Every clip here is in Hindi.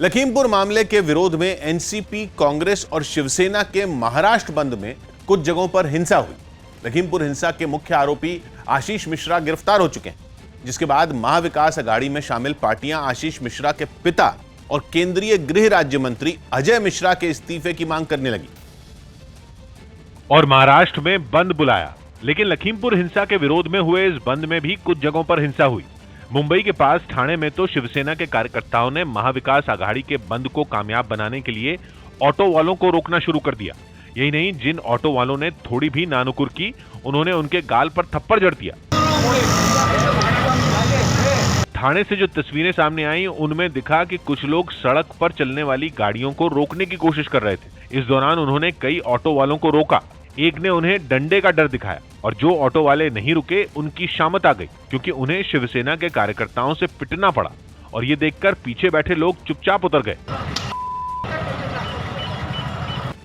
लखीमपुर मामले के विरोध में एनसीपी, कांग्रेस और शिवसेना के महाराष्ट्र बंद में कुछ जगहों पर हिंसा हुई। लखीमपुर हिंसा के मुख्य आरोपी आशीष मिश्रा गिरफ्तार हो चुके हैं, जिसके बाद महाविकास अघाड़ी में शामिल पार्टियां आशीष मिश्रा के पिता और केंद्रीय गृह राज्य मंत्री अजय मिश्रा के इस्तीफे की मांग करने लगी और महाराष्ट्र में बंद बुलाया। लेकिन लखीमपुर हिंसा के विरोध में हुए इस बंद में भी कुछ जगहों पर हिंसा हुई। मुंबई के पास ठाणे में तो शिवसेना के कार्यकर्ताओं ने महाविकास अघाड़ी के बंद को कामयाब बनाने के लिए ऑटो वालों को रोकना शुरू कर दिया। यही नहीं, जिन ऑटो वालों ने थोड़ी भी नानुकुर की, उन्होंने उनके गाल पर थप्पड़ जड़ दिया। ठाणे से जो तस्वीरें सामने आई, उनमें दिखा कि कुछ लोग सड़क पर चलने वाली गाड़ियों को रोकने की कोशिश कर रहे थे। इस दौरान उन्होंने कई ऑटो वालों को रोका। एक ने उन्हें डंडे का डर दिखाया और जो ऑटो वाले नहीं रुके, उनकी शामत आ गई, क्योंकि उन्हें शिवसेना के कार्यकर्ताओं से पिटना पड़ा और ये देखकर पीछे बैठे लोग चुपचाप उतर गए।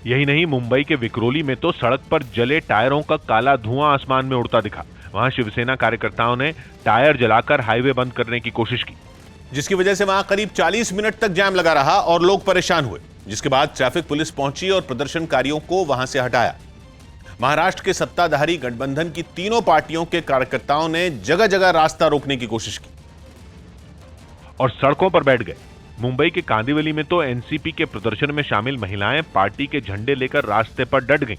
यही नहीं, मुंबई के विक्रोली में तो सड़क पर जले टायरों का काला धुआं आसमान में उड़ता दिखा। वहां शिवसेना कार्यकर्ताओं ने टायर जलाकर हाईवे बंद करने की कोशिश की, जिसकी वजह से वहां करीब 40 मिनट तक जाम लगा रहा और लोग परेशान हुए, जिसके बाद ट्रैफिक पुलिस पहुंची और प्रदर्शनकारियों को वहां से हटाया। महाराष्ट्र के सत्ताधारी गठबंधन की तीनों पार्टियों के कार्यकर्ताओं ने जगह जगह रास्ता रोकने की कोशिश की और सड़कों पर बैठ गए। मुंबई के कांदिवली में तो एनसीपी के प्रदर्शन में शामिल महिलाएं पार्टी के झंडे लेकर रास्ते पर डट गईं।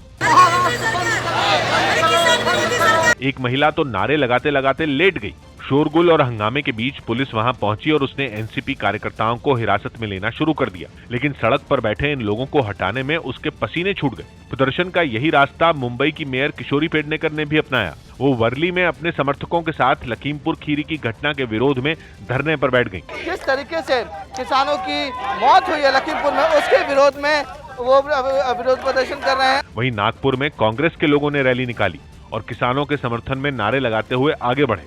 एक महिला तो नारे लगाते लगाते लेट गई। शोरगुल और हंगामे के बीच पुलिस वहां पहुंची और उसने एनसीपी कार्यकर्ताओं को हिरासत में लेना शुरू कर दिया। लेकिन सड़क पर बैठे इन लोगों को हटाने में उसके पसीने छूट गए। प्रदर्शन का यही रास्ता मुंबई की मेयर किशोरी पेडनेकर ने भी अपनाया। वो वर्ली में अपने समर्थकों के साथ लखीमपुर खीरी की घटना के विरोध में धरने पर बैठ गई। किस तरीके से किसानों की मौत हुई है लखीमपुर में, उसके विरोध में वो विरोध प्रदर्शन कर रहे हैं। वहीं नागपुर में कांग्रेस के लोगों ने रैली निकाली और किसानों के समर्थन में नारे लगाते हुए आगे बढ़े।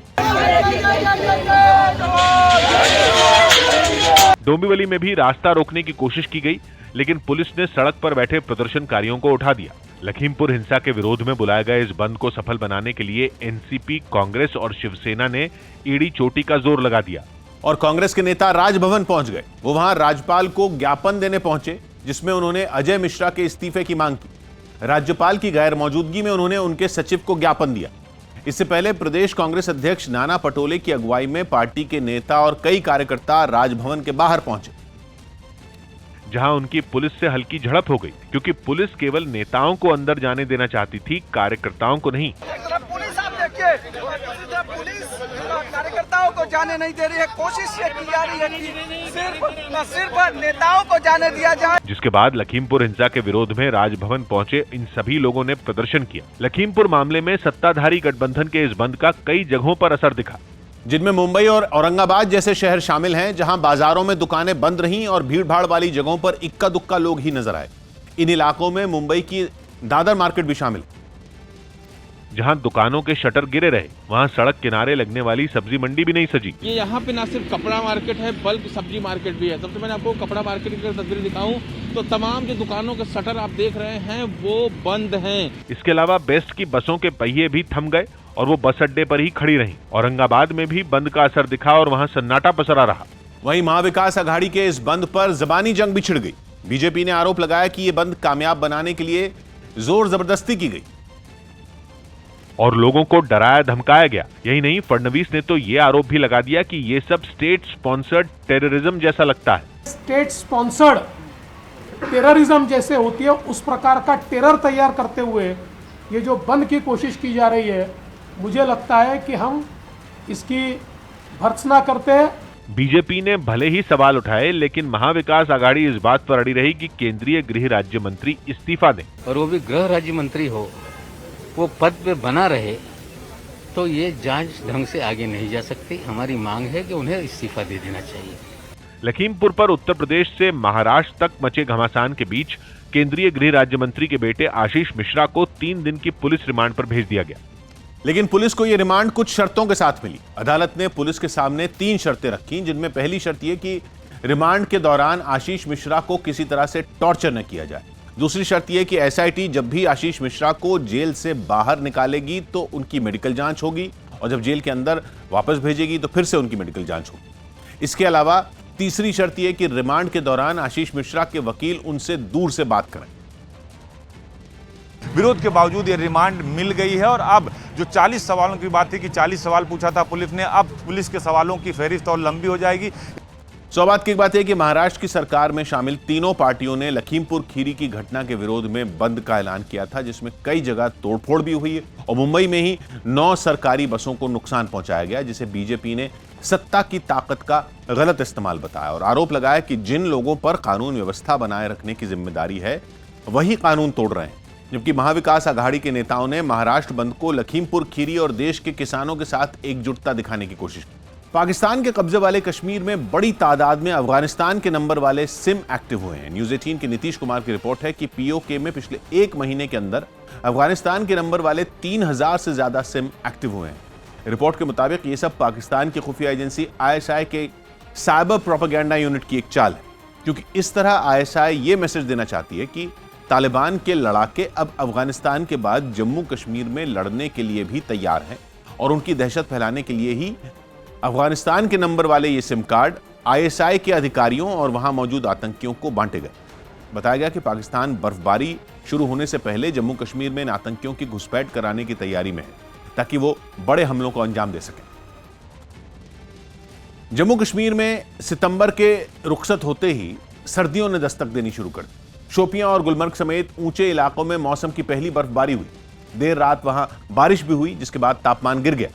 डोंबिवली में भी रास्ता रोकने की कोशिश की गई, लेकिन पुलिस ने सड़क पर बैठे प्रदर्शनकारियों को उठा दिया। लखीमपुर हिंसा के विरोध में बुलाए गए इस बंद को सफल बनाने के लिए एनसीपी, कांग्रेस और शिवसेना ने ईडी चोटी का जोर लगा दिया और कांग्रेस के नेता राजभवन पहुंच गए। वो वहां राज्यपाल को ज्ञापन देने पहुंचे, जिसमें उन्होंने अजय मिश्रा के इस्तीफे की मांग की। राज्यपाल की गैर मौजूदगी में उन्होंने उनके सचिव को ज्ञापन दिया। इससे पहले प्रदेश कांग्रेस अध्यक्ष नाना पटोले की अगुवाई में पार्टी के नेता और कई कार्यकर्ता राजभवन के बाहर पहुंचे, जहां उनकी पुलिस से हल्की झड़प हो गई, क्योंकि पुलिस केवल नेताओं को अंदर जाने देना चाहती थी, कार्यकर्ताओं को नहीं। पुलिस आप देखिए, पुलिस कार्यकर्ताओं को जाने नहीं दे रही है। कोशिश ये की जा रही है कि सिर्फ नेताओं को जाने दिया जाए। जिसके बाद लखीमपुर हिंसा के विरोध में राजभवन पहुंचे इन सभी लोगों ने प्रदर्शन किया। लखीमपुर मामले में सत्ताधारी गठबंधन के इस बंद का कई जगहों पर असर दिखा, जिनमें मुंबई और औरंगाबाद जैसे शहर शामिल हैं, जहां बाजारों में दुकानें बंद रहीं और भीड़भाड़ वाली जगहों पर इक्का दुक्का लोग ही नजर आए। इन इलाकों में मुंबई की दादर मार्केट भी शामिल, जहां दुकानों के शटर गिरे रहे, वहां सड़क किनारे लगने वाली सब्जी मंडी भी नहीं सजी। ये यहाँ पे ना सिर्फ कपड़ा मार्केट है, बल्कि सब्जी मार्केट भी है। सबसे मैंने आपको कपड़ा मार्केट की तस्वीर दिखाऊं तो तमाम जो दुकानों के शटर आप देख रहे हैं वो बंद हैं। इसके अलावा बेस्ट की बसों के पहिए भी थम गए और वो बस अड्डे पर ही खड़ी रहीं। औरंगाबाद में भी बंद का असर दिखा और वहां सन्नाटा पसरा रहा। वहीं महाविकास अघाड़ी के इस बंद पर जबानी जंग भी छिड़ गई। बीजेपी ने आरोप लगाया कि यह बंद कामयाब बनाने के लिए जोर जबरदस्ती की गई और लोगों को डराया धमकाया गया। यही नहीं, फडणवीस ने तो ये आरोप भी लगा दिया कि ये सब स्टेट स्पॉन्सर्ड टेररिज्म जैसा लगता है। स्टेट स्पॉन्सर्ड टेररिज्म जैसे होती है, उस प्रकार का टेरर तैयार करते हुए ये जो बंद की कोशिश की जा रही है, मुझे लगता है कि हम इसकी भर्त्सना करते हैं। बीजेपी ने भले ही सवाल उठाए, लेकिन महाविकास अघाड़ी इस बात पर अड़ी रही कि केंद्रीय गृह राज्य मंत्री इस्तीफा दें। और वो भी गृह राज्य मंत्री हो, वो पद पे बना रहे, तो ये जांच ढंग से आगे नहीं जा सकती। हमारी मांग है कि उन्हें इस्तीफा दे देना चाहिए। लखीमपुर पर उत्तर प्रदेश से महाराष्ट्र तक मचे घमासान के बीच केंद्रीय गृह राज्य मंत्री के बेटे आशीष मिश्रा को 3 दिन की पुलिस रिमांड पर भेज दिया गया। लेकिन पुलिस को यह रिमांड कुछ शर्तों के साथ मिली। अदालत ने पुलिस के सामने 3 शर्तें रखी, जिनमें पहली शर्त यह कि रिमांड के दौरान आशीष मिश्रा को किसी तरह से टॉर्चर न किया जाए। दूसरी शर्त यह कि एसआईटी जब भी आशीष मिश्रा को जेल से बाहर निकालेगी तो उनकी मेडिकल जांच होगी, और जब जेल के अंदर वापस भेजेगी तो फिर से उनकी मेडिकल जांच होगी। इसके अलावा तीसरी शर्त यह कि रिमांड के दौरान आशीष मिश्रा के वकील उनसे दूर से बात करें। विरोध के बावजूद ये रिमांड मिल गई है और अब जो 40 सवालों की बात थी कि 40 सवाल पूछा था पुलिस ने, अब पुलिस के सवालों की फहरिस्त और लंबी हो जाएगी। सौभाग्य की बात है कि महाराष्ट्र की सरकार में शामिल तीनों पार्टियों ने लखीमपुर खीरी की घटना के विरोध में बंद का ऐलान किया था, जिसमें कई जगह तोड़फोड़ भी हुई है और मुंबई में ही 9 सरकारी बसों को नुकसान पहुंचाया गया, जिसे बीजेपी ने सत्ता की ताकत का गलत इस्तेमाल बताया और आरोप लगाया कि जिन लोगों पर कानून व्यवस्था बनाए रखने की जिम्मेदारी है वही कानून तोड़ रहे हैं। जबकि महाविकास आघाड़ी के नेताओं ने महाराष्ट्र बंद को लखीमपुर खीरी और देश के किसानों के साथ एकजुटता दिखाने की कोशिश की। पाकिस्तान के कब्जे वाले कश्मीर में बड़ी तादाद में अफगानिस्तान के नंबर वाले सिम एक्टिव हुए हैं। न्यूज़ 18 के नीतीश कुमार की रिपोर्ट है कि पीओके में पिछले 1 महीने के अंदर अफगानिस्तान के नंबर वाले 3000 से ज्यादा सिम एक्टिव हुए हैं। रिपोर्ट के मुताबिक ये सब पाकिस्तान की खुफिया एजेंसी ISI के साइबर प्रोपेगेंडा यूनिट की एक चाल है, क्योंकि इस तरह ISI ये मैसेज देना चाहती है कि तालिबान के लड़ाके अब अफगानिस्तान के बाद जम्मू कश्मीर में लड़ने के लिए भी तैयार हैं और उनकी दहशत फैलाने के लिए ही अफगानिस्तान के नंबर वाले ये सिम कार्ड ISI के अधिकारियों और वहां मौजूद आतंकियों को बांटे गए। बताया गया कि पाकिस्तान बर्फबारी शुरू होने से पहले जम्मू कश्मीर में इन आतंकियों की घुसपैठ कराने की तैयारी में है, ताकि वो बड़े हमलों को अंजाम दे सकें। जम्मू कश्मीर में सितंबर के रुखसत होते ही सर्दियों ने दस्तक देनी शुरू कर दी। शोपियां और गुलमर्ग समेत ऊंचे इलाकों में मौसम की पहली बर्फबारी हुई। देर रात वहां बारिश भी हुई, जिसके बाद तापमान गिर गया।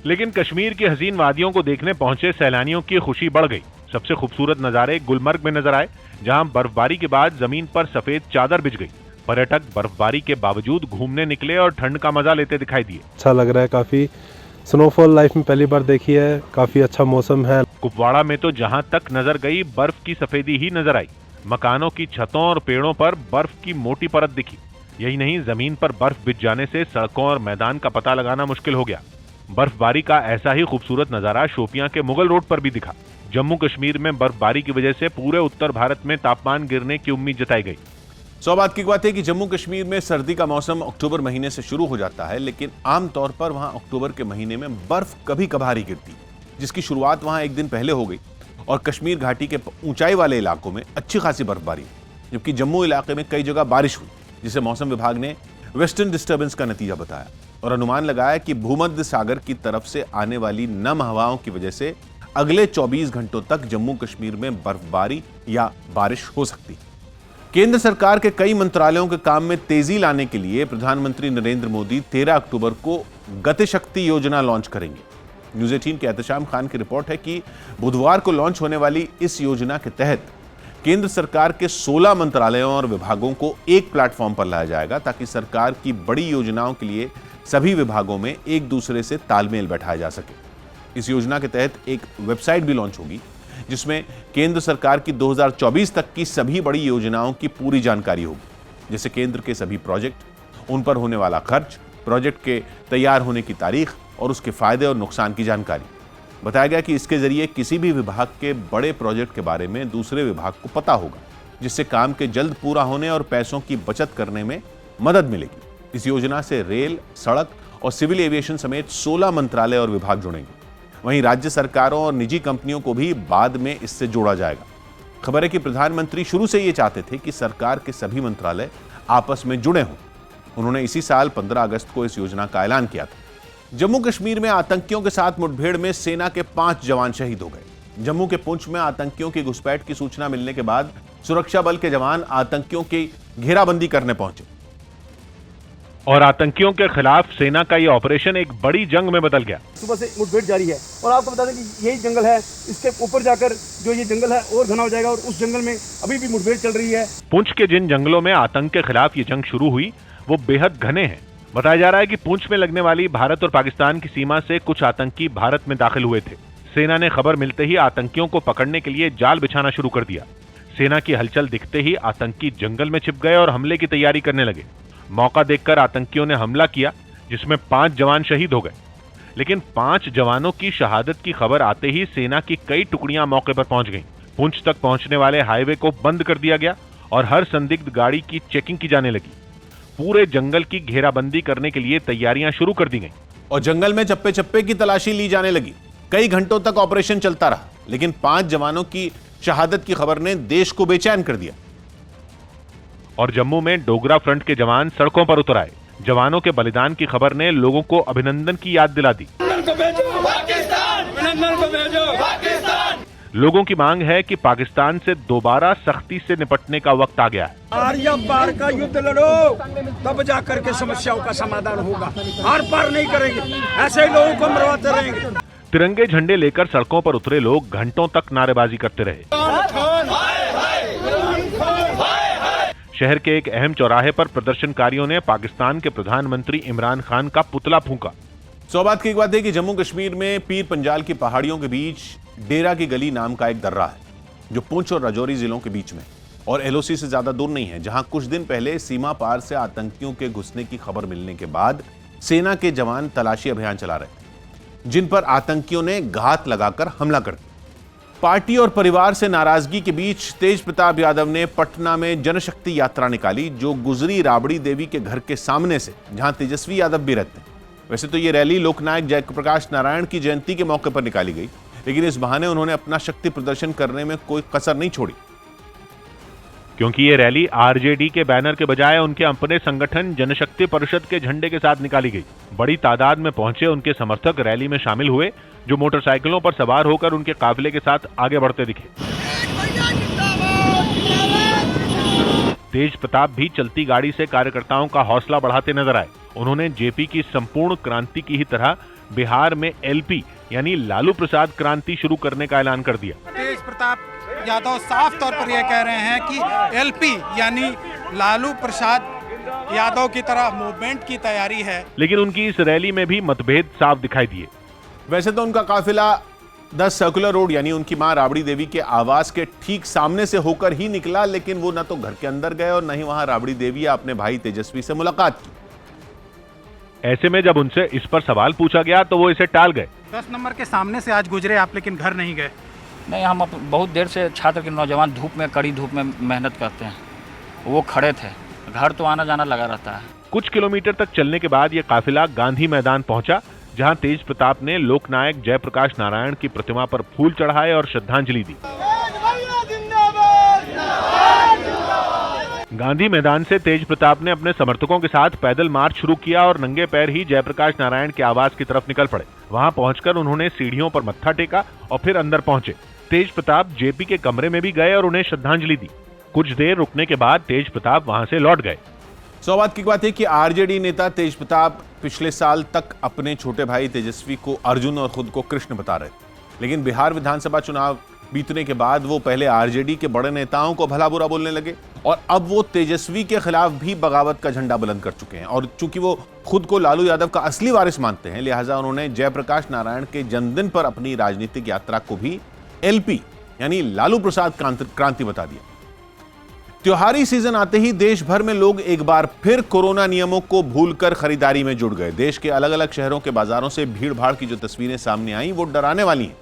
लेकिन कश्मीर की हसीन वादियों को देखने पहुंचे सैलानियों की खुशी बढ़ गई। सबसे खूबसूरत नजारे गुलमर्ग में नजर आए, जहां बर्फबारी के बाद जमीन पर सफेद चादर बिछ गई। पर्यटक बर्फबारी के बावजूद घूमने निकले और ठंड का मजा लेते दिखाई दिए। अच्छा लग रहा है, काफी स्नोफॉल लाइफ में पहली बार देखी है, काफी अच्छा मौसम है। कुपवाड़ा में तो जहां तक नजर गई बर्फ की सफेदी ही नजर आई। मकानों की छतों और पेड़ों पर बर्फ की मोटी परत दिखी। यही नहीं, जमीन पर बर्फ बिछ जाने से सड़कों और मैदान का पता लगाना मुश्किल हो गया। बर्फबारी का ऐसा ही खूबसूरत नजारा शोपियां के मुगल रोड पर भी दिखा। जम्मू कश्मीर में बर्फबारी की वजह से पूरे उत्तर भारत में तापमान गिरने की उम्मीद जताई गई। सौभाग्य की बात है कि जम्मू कश्मीर में सर्दी का मौसम अक्टूबर महीने से शुरू हो जाता है, लेकिन आमतौर पर वहां अक्टूबर के महीने में बर्फ कभी कभार ही गिरती, जिसकी शुरुआत वहां एक दिन पहले हो गई और कश्मीर घाटी के ऊंचाई वाले इलाकों में अच्छी खासी बर्फबारी, जबकि जम्मू इलाके में कई जगह बारिश हुई, जिसे मौसम विभाग ने वेस्टर्न डिस्टर्बेंस का नतीजा बताया और अनुमान लगाया कि भूमध्य सागर की तरफ से आने वाली नम हवाओं की वजह से अगले 24 घंटों तक जम्मू कश्मीर में बर्फबारी या बारिश हो सकती है। केंद्र सरकार के कई मंत्रालयों के काम में तेजी लाने के लिए प्रधानमंत्री नरेंद्र मोदी 13 अक्टूबर को गतिशक्ति योजना लॉन्च करेंगे। न्यूज़ 18 के एहतशाम खान की रिपोर्ट है कि बुधवार को लॉन्च होने वाली इस योजना के तहत केंद्र सरकार के 16 मंत्रालयों और विभागों को एक प्लेटफॉर्म पर लाया जाएगा, ताकि सरकार की बड़ी योजनाओं के लिए सभी विभागों में एक दूसरे से तालमेल बैठाया जा सके। इस योजना के तहत एक वेबसाइट भी लॉन्च होगी, जिसमें केंद्र सरकार की 2024 तक की सभी बड़ी योजनाओं की पूरी जानकारी होगी, जैसे केंद्र के सभी प्रोजेक्ट, उन पर होने वाला खर्च, प्रोजेक्ट के तैयार होने की तारीख और उसके फायदे और नुकसान की जानकारी। बताया गया कि इसके जरिए किसी भी विभाग के बड़े प्रोजेक्ट के बारे में दूसरे विभाग को पता होगा, जिससे काम के जल्द पूरा होने और पैसों की बचत करने में मदद मिलेगी। इस योजना से रेल, सड़क और सिविल एविएशन समेत 16 मंत्रालय और विभाग जुड़ेंगे। वहीं राज्य सरकारों और निजी कंपनियों को भी बाद में इससे जोड़ा जाएगा। खबर है कि प्रधानमंत्री शुरू से ये चाहते थे कि सरकार के सभी मंत्रालय आपस में जुड़े हों। उन्होंने इसी साल 15 अगस्त को इस योजना का ऐलान किया था। जम्मू कश्मीर में आतंकियों के साथ मुठभेड़ में सेना के 5 जवान शहीद हो गए। जम्मू के पुंछ में आतंकियों की घुसपैठ की सूचना मिलने के बाद सुरक्षा बल के जवान आतंकियों की घेराबंदी करने पहुंचे और आतंकियों के खिलाफ सेना का ये ऑपरेशन एक बड़ी जंग में बदल गया। सुबह से मुठभेड़ जारी है और आपको बता दें कि यही जंगल है, इसके ऊपर जाकर जो ये जंगल है और घना हो जाएगा और उस जंगल में अभी भी मुठभेड़ चल रही है। पुंछ के जिन जंगलों में आतंक के खिलाफ ये जंग शुरू हुई वो बेहद घने हैं। बताया जा रहा है कि पुंछ में लगने वाली भारत और पाकिस्तान की सीमा से कुछ आतंकी भारत में दाखिल हुए थे। सेना ने खबर मिलते ही आतंकियों को पकड़ने के लिए जाल बिछाना शुरू कर दिया। सेना की हलचल दिखते ही आतंकी जंगल में छिप गए और हमले की तैयारी करने लगे। मौका देखकर आतंकियों ने हमला किया, जिसमें 5 जवान शहीद हो गए। लेकिन 5 जवानों की शहादत की खबर आते ही सेना की कई टुकड़ियां मौके पर पहुंच गईं। पुंछ तक पहुंचने वाले हाईवे को बंद कर दिया गया और हर संदिग्ध गाड़ी की चेकिंग की जाने लगी। पूरे जंगल की घेराबंदी करने के लिए तैयारियां शुरू कर दी गईं और जंगल में चप्पे चप्पे की तलाशी ली जाने लगी। कई घंटों तक ऑपरेशन चलता रहा। लेकिन 5 जवानों की शहादत की खबर ने देश को बेचैन कर दिया। और जम्मू में डोगरा फ्रंट के जवान सड़कों पर उतर आए। जवानों के बलिदान की खबर ने लोगों को अभिनंदन की याद दिला दी। लोगों की मांग है कि पाकिस्तान से दोबारा सख्ती से निपटने का वक्त आ गया है। आर्या पार का युद्ध लड़ो, तब जाकर के समस्याओं का समाधान होगा। आर पार नहीं करेंगे, ऐसे ही लोगों को मरवाते रहेंगे। तिरंगे झंडे लेकर सड़कों पर उतरे लोग घंटों तक नारेबाजी करते रहे। शहर के एक अहम चौराहे पर प्रदर्शनकारियों ने पाकिस्तान के प्रधानमंत्री इमरान खान का पुतला फूंका। सौभाग्य की बात है कि जम्मू कश्मीर में पीर पंजाल की पहाड़ियों के बीच डेरा की गली नाम का एक दर्रा है जो पुंछ और राजौरी जिलों के बीच में और एलओसी से ज्यादा दूर नहीं है, जहां कुछ दिन पहले सीमा पार से आतंकियों के घुसने की खबर मिलने के बाद सेना के जवान तलाशी अभियान चला रहे थे, जिन पर आतंकियों ने घात लगाकर हमला कर दिया। पार्टी और परिवार से नाराजगी के बीच तेज प्रताप यादव ने पटना में जनशक्ति यात्रा निकाली, जो गुजरी राबड़ी देवी के घर के सामने से, जहां तेजस्वी यादव भी रहते हैं। वैसे तो ये रैली लोकनायक जयप्रकाश नारायण की जयंती के मौके पर निकाली गई, लेकिन इस बहाने उन्होंने अपना शक्ति प्रदर्शन करने में कोई कसर नहीं छोड़ी, क्योंकि ये रैली आरजेडी के बैनर के बजाय उनके अपने संगठन जनशक्ति परिषद के झंडे के साथ निकाली गई। बड़ी तादाद में पहुंचे उनके समर्थक रैली में शामिल हुए, जो मोटरसाइकिलों पर सवार होकर उनके काफिले के साथ आगे बढ़ते दिखे। तेज प्रताप भी चलती गाड़ी से कार्यकर्ताओं का हौसला बढ़ाते नजर आए। उन्होंने जेपी की संपूर्ण क्रांति की ही तरह बिहार में एलपी यानी लालू प्रसाद क्रांति शुरू करने का ऐलान कर दिया। तेज प्रताप यादव साफ तौर पर यह कह रहे हैं कि एलपी यानी लालू प्रसाद यादव की तरह मूवमेंट की तैयारी है। लेकिन उनकी इस रैली में भी मतभेद साफ दिखाई दिए। वैसे तो उनका काफिला 10 सर्कुलर रोड यानी उनकी मां राबड़ी देवी के आवास के ठीक सामने से होकर ही निकला, लेकिन वो न तो घर के अंदर गए और न ही वहां राबड़ी देवी या अपने भाई तेजस्वी से मुलाकात की। ऐसे में जब उनसे इस पर सवाल पूछा गया तो वो इसे टाल गए। 10 नंबर के सामने से आज गुजरे आप, लेकिन घर नहीं गए। नहीं, हम बहुत देर से छात्र के नौजवान धूप में, कड़ी धूप में मेहनत करते हैं, वो खड़े थे, घर तो आना जाना लगा रहता है। कुछ किलोमीटर तक चलने के बाद ये काफिला गांधी मैदान पहुंचा, जहां तेज प्रताप ने लोकनायक जयप्रकाश नारायण की प्रतिमा पर फूल चढ़ाए और श्रद्धांजलि दी। गांधी मैदान से तेज प्रताप ने अपने समर्थकों के साथ पैदल मार्च शुरू किया और नंगे पैर ही जयप्रकाश नारायण के आवास की तरफ निकल पड़े। वहां पहुंचकर उन्होंने सीढ़ियों पर मत्था टेका और फिर अंदर पहुंचे। तेज प्रताप जेपी के कमरे में भी गए और उन्हें श्रद्धांजलि दी। कुछ देर रुकने के बाद तेज प्रताप वहां से लौट गए। सौभाग्य की बात है कि आरजेडी नेता तेज प्रताप पिछले साल तक अपने छोटे भाई तेजस्वी को अर्जुन और खुद को कृष्ण बता रहे थे, लेकिन बिहार विधानसभा चुनाव बीतने के बाद वो पहले आरजेडी के बड़े नेताओं को भला बुरा बोलने लगे और अब वो तेजस्वी के खिलाफ भी बगावत का झंडा बुलंद कर चुके हैं। और चूंकि वो खुद को लालू यादव का असली वारिस मानते हैं, लिहाजा उन्होंने जयप्रकाश नारायण के जन्मदिन पर अपनी राजनीतिक यात्रा को भी एलपी यानी लालू प्रसाद क्रांति बता दिया। त्योहारी सीजन आते ही देश भर में लोग एक बार फिर कोरोना नियमों को भूलकर खरीदारी में जुट गए। देश के अलग अलग शहरों के बाजारों से भीड़ भाड़ की जो तस्वीरें सामने आई वो डराने वाली हैं,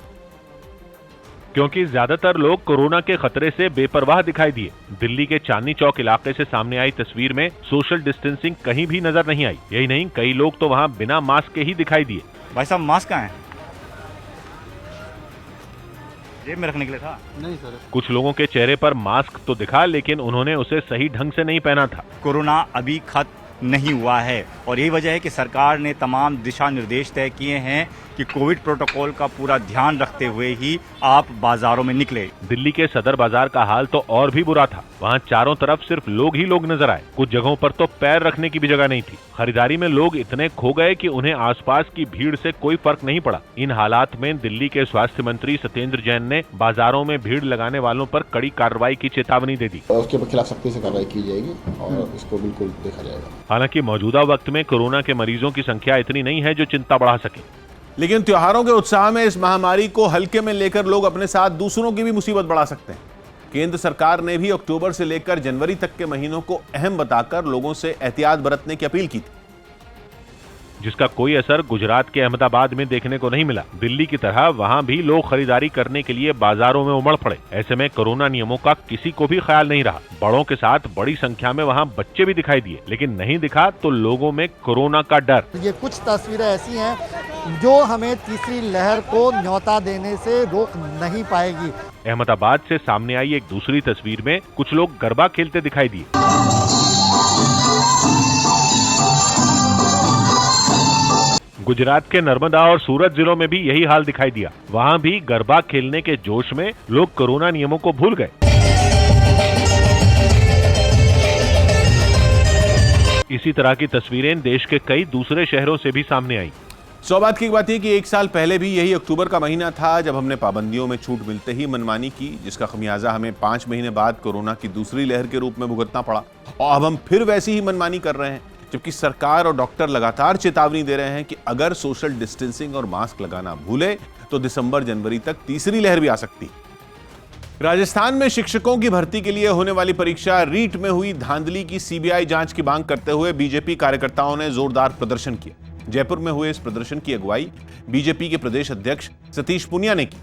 क्योंकि ज्यादातर लोग कोरोना के खतरे से बेपरवाह दिखाई दिए। दिल्ली के चांदनी चौक इलाके से सामने आई तस्वीर में सोशल डिस्टेंसिंग कहीं भी नजर नहीं आई। यही नहीं, कई लोग तो वहां बिना मास्क के ही दिखाई दिए। भाई साहब मास्क कहाँ है? जेब में रखने के लिए था। नहीं सर। कुछ लोगों के चेहरे पर मास्क तो दिखा, लेकिन उन्होंने उसे सही ढंग से नहीं पहना था। कोरोना अभी खत्म नहीं हुआ है और यही वजह है कि सरकार ने तमाम दिशा निर्देश तय किए हैं कि कोविड प्रोटोकॉल का पूरा ध्यान रखते हुए ही आप बाजारों में निकले। दिल्ली के सदर बाजार का हाल तो और भी बुरा था। वहाँ चारों तरफ सिर्फ लोग ही लोग नजर आए। कुछ जगहों पर तो पैर रखने की भी जगह नहीं थी। खरीदारी में लोग इतने खो गए कि उन्हें आसपास की भीड़ से कोई फर्क नहीं पड़ा। इन हालात में दिल्ली के स्वास्थ्य मंत्री सत्येंद्र जैन ने बाजारों में भीड़ लगाने वालों पर कड़ी कार्रवाई की चेतावनी दे दी। उसके खिलाफ सख्ती से कार्रवाई की जाएगी और इसको बिल्कुल देखा जाएगा। हालांकि मौजूदा वक्त में कोरोना के मरीजों की संख्या इतनी नहीं है जो चिंता बढ़ा सके, लेकिन त्योहारों के उत्साह में इस महामारी को हल्के में लेकर लोग अपने साथ दूसरों की भी मुसीबत बढ़ा सकते हैं। केंद्र सरकार ने भी अक्टूबर से लेकर जनवरी तक के महीनों को अहम बताकर लोगों से एहतियात बरतने की अपील की थी। जिसका कोई असर गुजरात के अहमदाबाद में देखने को नहीं मिला। दिल्ली की तरह वहां भी लोग खरीदारी करने के लिए बाजारों में उमड़ पड़े। ऐसे में कोरोना नियमों का किसी को भी ख्याल नहीं रहा। बड़ों के साथ बड़ी संख्या में वहां बच्चे भी दिखाई दिए, लेकिन नहीं दिखा तो लोगों में कोरोना का डर। ये कुछ तस्वीरें ऐसी हैं जो हमें तीसरी लहर को न्योता देने से रोक नहीं पाएगी। अहमदाबाद से सामने आई एक दूसरी तस्वीर में कुछ लोग गरबा खेलते दिखाई दिए। गुजरात के नर्मदा और सूरत जिलों में भी यही हाल दिखाई दिया। वहां भी गरबा खेलने के जोश में लोग कोरोना नियमों को भूल गए। इसी तरह की तस्वीरें देश के कई दूसरे शहरों से भी सामने आई। सौभाग्य की बात है कि एक साल पहले भी यही अक्टूबर का महीना था जब हमने पाबंदियों में छूट मिलते ही मनमानी की, जिसका खमियाजा हमें 5 महीने बाद कोरोना की दूसरी लहर के रूप में भुगतना पड़ा। और अब हम फिर वैसी ही मनमानी कर रहे हैं, जबकि सरकार और डॉक्टर लगातार चेतावनी दे रहे हैं कि अगर सोशल डिस्टेंसिंग और मास्क लगाना भूले तो दिसंबर जनवरी तक तीसरी लहर भी आ सकती है। राजस्थान में शिक्षकों की भर्ती के लिए होने वाली परीक्षा रीट में हुई धांधली की सीबीआई जांच की मांग करते हुए बीजेपी कार्यकर्ताओं ने जोरदार प्रदर्शन किया। जयपुर में हुए इस प्रदर्शन की अगुवाई बीजेपी के प्रदेश अध्यक्ष सतीश पुनिया ने की,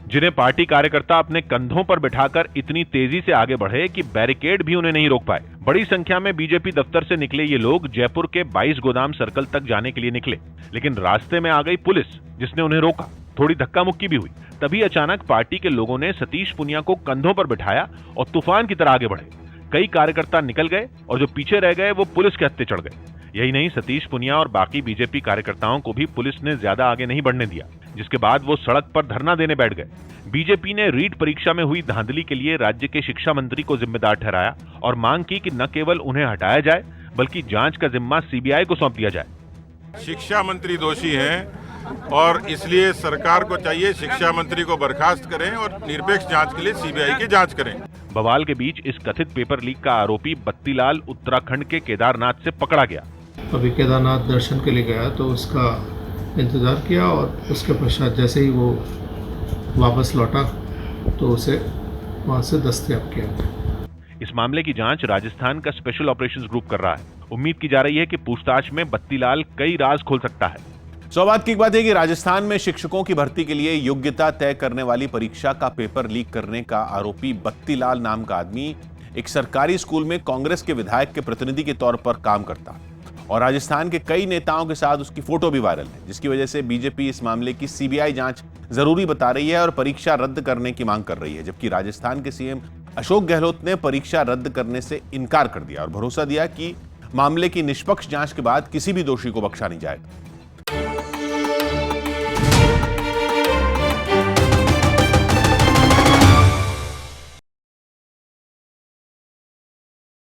जिन्हें पार्टी कार्यकर्ता अपने कंधों पर बिठाकर इतनी तेजी से आगे बढ़े कि बैरिकेड भी उन्हें नहीं रोक पाए। बड़ी संख्या में बीजेपी दफ्तर से निकले ये लोग जयपुर के 22 गोदाम सर्कल तक जाने के लिए निकले, लेकिन रास्ते में आ गई पुलिस, जिसने उन्हें रोका। थोड़ी धक्का मुक्की भी हुई। तभी अचानक पार्टी के लोगों ने सतीश पुनिया को कंधों पर बिठाया और तूफान की तरह आगे बढ़े। कई कार्यकर्ता निकल गए और जो पीछे रह गए वो पुलिस के हत्थे चढ़ गए। यही नहीं, सतीश पुनिया और बाकी बीजेपी कार्यकर्ताओं को भी पुलिस ने ज्यादा आगे नहीं बढ़ने दिया, जिसके बाद वो सड़क पर धरना देने बैठ गए। बीजेपी ने रीट परीक्षा में हुई धांधली के लिए राज्य के शिक्षा मंत्री को जिम्मेदार ठहराया और मांग की कि न केवल उन्हें हटाया जाए बल्कि जांच का जिम्मा सीबीआई को सौंप दिया जाए। शिक्षा मंत्री दोषी हैं और इसलिए सरकार को चाहिए शिक्षा मंत्री को बर्खास्त करें और निरपेक्ष जांच के लिए सीबीआई की जांच करें। बवाल के बीच इस कथित पेपर लीक का आरोपी बत्तीलाल उत्तराखंड के केदारनाथ से पकड़ा गया। अभी केदारनाथ दर्शन के लिए गया तो उसका इंतज़ार किया और उसके पश्चात जैसे ही वो वापस लौटा तो उसे वहाँ से दस्तयाब किया। इस मामले की जांच राजस्थान का स्पेशल ऑपरेशंस ग्रुप कर रहा है। उम्मीद की जा रही है कि पूछताछ में बत्तीलाल कई राज खोल सकता है। सौभाग्य की बात है कि राजस्थान में शिक्षकों की भर्ती के लिए योग्यता तय करने वाली परीक्षा का पेपर लीक करने का आरोपी बत्तीलाल नाम का आदमी एक सरकारी स्कूल में कांग्रेस के विधायक के प्रतिनिधि के तौर पर काम करता है और राजस्थान के कई नेताओं के साथ उसकी फोटो भी वायरल है, जिसकी वजह से बीजेपी इस मामले की सीबीआई जांच जरूरी बता रही है और परीक्षा रद्द करने की मांग कर रही है। जबकि राजस्थान के सीएम अशोक गहलोत ने परीक्षा रद्द करने से इनकार कर दिया और भरोसा दिया कि मामले की निष्पक्ष जांच के बाद किसी भी दोषी को बख्शा नहीं जाएगा।